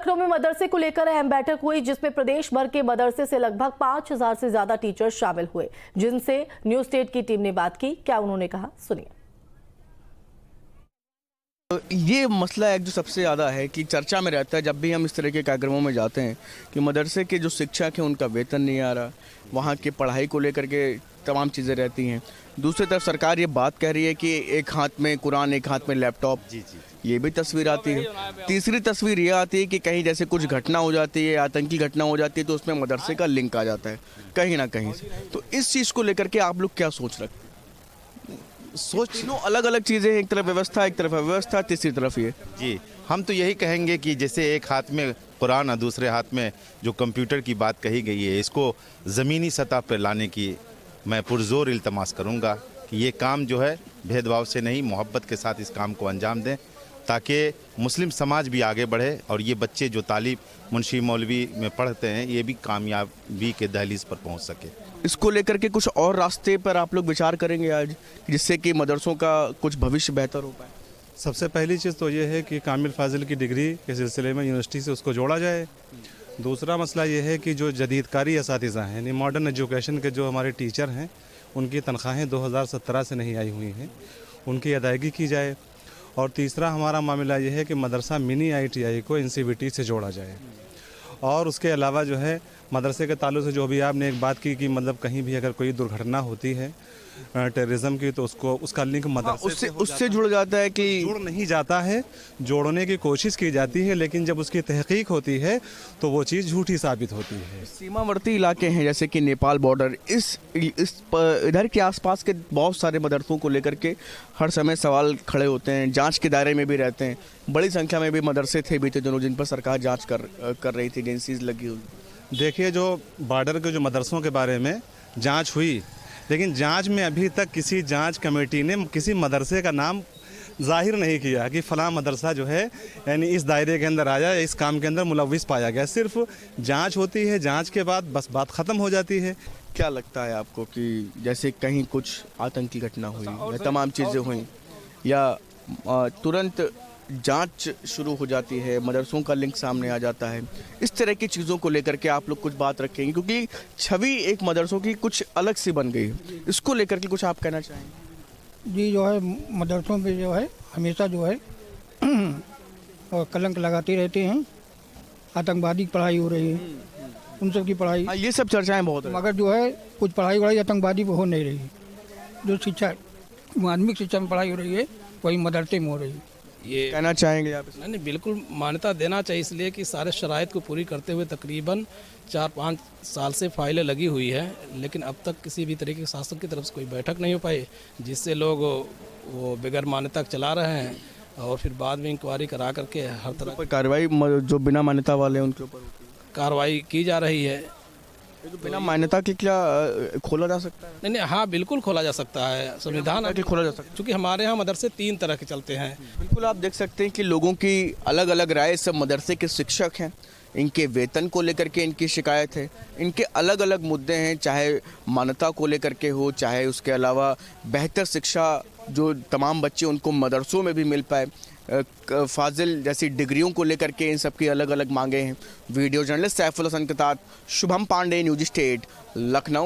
लखनऊ में मदरसे को लेकर अहम बैठक हुई, जिसमें प्रदेश भर के मदरसे से लगभग 5000 से ज्यादा टीचर्स शामिल हुए, जिनसे न्यूज स्टेट की टीम ने बात की। क्या उन्होंने कहा, सुनिए। ये मसला एक जो सबसे ज़्यादा है कि चर्चा में रहता है जब भी हम इस तरह के कार्यक्रमों में जाते हैं कि मदरसे के जो शिक्षक हैं उनका वेतन नहीं आ रहा, वहाँ की पढ़ाई को लेकर के तमाम चीज़ें रहती हैं। दूसरी तरफ सरकार ये बात कह रही है कि एक हाथ में कुरान एक हाथ में लैपटॉप, ये भी तस्वीर आती है। तीसरी तस्वीर ये आती है कि कहीं जैसे कुछ घटना हो जाती है, आतंकी घटना हो जाती है, तो उसमें मदरसे का लिंक आ जाता है कहीं ना कहीं से। तो इस चीज़ को लेकर के आप लोग क्या सोच रखते हैं? तीनों अलग अलग चीज़ें, एक तरफ व्यवस्था, एक तरफ अव्यवस्था, तीसरी तरफ ये। जी, हम तो यही कहेंगे कि जैसे एक हाथ में कुरान और दूसरे हाथ में जो कंप्यूटर की बात कही गई है, इसको ज़मीनी सतह पर लाने की मैं पुरजोर इल्तमास करूंगा कि ये काम जो है भेदभाव से नहीं, मोहब्बत के साथ इस काम को अंजाम दें, ताकि मुस्लिम समाज भी आगे बढ़े और ये बच्चे जो तालीम मुंशी मौलवी में पढ़ते हैं ये भी कामयाबी के दहलीज पर पहुंच सके। इसको लेकर के कुछ और रास्ते पर आप लोग विचार करेंगे आज, जिससे कि मदरसों का कुछ भविष्य बेहतर हो पाए? सबसे पहली चीज़ तो ये है कि कामिल फाजिल की डिग्री के सिलसिले में यूनिवर्सिटी से उसको जोड़ा जाए। दूसरा मसला ये है कि जो जदीदकारी असातिज़ा हैं, यानी मॉडर्न एजुकेशन के जो हमारे टीचर हैं, उनकी तनख्वाहें 2017 से नहीं आई हुई हैं, उनकी अदायगी की जाए। और तीसरा हमारा मामला ये है कि मदरसा मिनी ITI को NCVT से जोड़ा जाए। और उसके अलावा जो है मदरसे के ताल्लुक से जो भी आपने एक बात की कि मतलब कहीं भी अगर कोई दुर्घटना होती है टेररिज्म की, तो उसका लिंक मदरसे उससे जुड़ जाता है कि जुड़ नहीं जाता है, जोड़ने की कोशिश की जाती है, लेकिन जब उसकी तहकीक होती है तो वो चीज़ झूठी साबित होती है। सीमावर्ती इलाके हैं जैसे कि नेपाल बॉर्डर, इधर के आसपास के बहुत सारे मदरसों को लेकर के हर समय सवाल खड़े होते हैं, जांच के दायरे में भी रहते हैं। बड़ी संख्या में भी मदरसे थे बीते दिनों जिन पर सरकार जांच कर रही थी, एजेंसीज लगी हुई। देखिए, जो बॉर्डर के जो मदरसों के बारे में जांच हुई, लेकिन जांच में अभी तक किसी जांच कमेटी ने किसी मदरसे का नाम जाहिर नहीं किया कि फ़लाँ मदरसा जो है यानी इस दायरे के अंदर आया, इस काम के अंदर मुलव्विस पाया गया। सिर्फ जांच होती है, जांच के बाद बस बात ख़त्म हो जाती है। क्या लगता है आपको कि जैसे कहीं कुछ आतंकी घटना हुई या तमाम चीज़ें हुई या तुरंत जांच शुरू हो जाती है, मदरसों का लिंक सामने आ जाता है, इस तरह की चीज़ों को लेकर के आप लोग कुछ बात रखेंगे? क्योंकि छवि एक मदरसों की कुछ अलग सी बन गई है, इसको लेकर के कुछ आप कहना चाहेंगे? जी, जो है मदरसों पे जो है हमेशा जो है और कलंक लगाते रहते हैं। आतंकवादी की पढ़ाई हो रही है, उन सब की पढ़ाई, ये सब चर्चाएं बहुत है, मगर जो है कुछ पढ़ाई आतंकवादी पे हो नहीं रही। जो शिक्षा माध्यमिक शिक्षा में पढ़ाई हो रही है वही मदरसे में हो रही है। ये कहना चाहेंगे आप? नहीं, बिल्कुल मान्यता देना चाहिए, इसलिए कि सारे शराइत को पूरी करते हुए तकरीबन 4-5 साल से फाइलें लगी हुई है, लेकिन अब तक किसी भी तरीके के शासन की तरफ से कोई बैठक नहीं हो पाई, जिससे लोग वो बगैर मान्यता चला रहे हैं और फिर बाद में इंक्वायरी करा करके हर तरह की कार्रवाई जो बिना मान्यता वाले हैं उनके ऊपर कार्रवाई की जा रही है। तो बिना मान्यता के क्या खोला जा सकता है? नहीं, हाँ बिल्कुल खोला जा सकता है, संविधान के खोला जा सकता है, क्योंकि हमारे यहाँ मदरसे 3 तरह के चलते हैं। बिल्कुल, आप देख सकते हैं कि लोगों की अलग अलग राय। सब मदरसे के शिक्षक हैं, इनके वेतन को लेकर के इनकी शिकायत है, इनके अलग अलग मुद्दे हैं, चाहे मान्यता को लेकर के हो, चाहे उसके अलावा बेहतर शिक्षा जो तमाम बच्चे उनको मदरसों में भी मिल पाए, फाजिल जैसी डिग्रियों को लेकर के इन सब की अलग अलग मांगे हैं। वीडियो जर्नलिस्ट सैफुल हसन के साथ शुभम पांडे, न्यूज स्टेट, लखनऊ।